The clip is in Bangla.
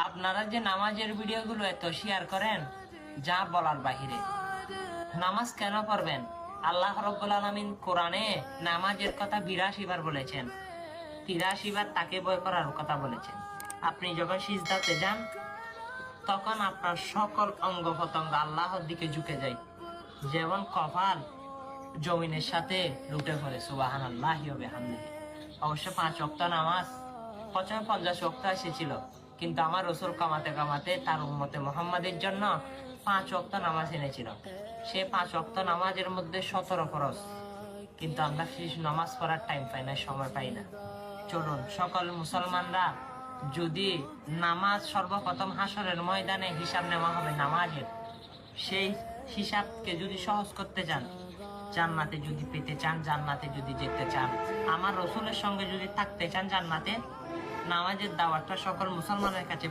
আপনারা যে নামাজের ভিডিওগুলো এত শেয়ার করেন যা বলার বাহিরে। নামাজ কেন পড়বেন? আল্লাহ রাব্বুল আলামিন কোরআনে নামাজের কথা ৮২ বার বলেছেন। ৮৩ বার তাকে ভয় করার কথা বলেছেন। আপনি যখন সিজদাতে যান তখন আপনার সকল অঙ্গ প্রত্যঙ্গ আল্লাহর দিকে ঝুঁকে যায়, যেমন কপাল জমিনের সাথে লুটে পড়ে। সুবহানাল্লাহি ওয়া বিহামদিহি। অবশ্য ৫ ওয়াক্ত নামাজ প্রথমে ৫০ ওয়াক্ত এসেছিল, কিন্তু আমার রাসূল কামাতে কামাতে তার উম্মতে মুহাম্মাদের জন্য ৫ ওয়াক্ত নামাজ এনেছিল। সে ৫ ওয়াক্ত নামাজের মধ্যে ১৭ ফরজ, কিন্তু আমরা নামাজ পড়ার টাইম পাই না, সময় পাই না। চলুন সকল মুসলমানরা, যদি নামাজ সর্বপ্রথম হাসরের ময়দানে হিসাব নেওয়া হবে নামাজের, সেই হিসাবকে যদি সহজ করতে চান, জান্নাতে যদি পেতে চান, জান্নাতে যদি যেতে চান, আমার রসুলের সঙ্গে যদি থাকতে চান জান্নাতে, নামাজের দাওয়াতটা সকল মুসলমানের কাছে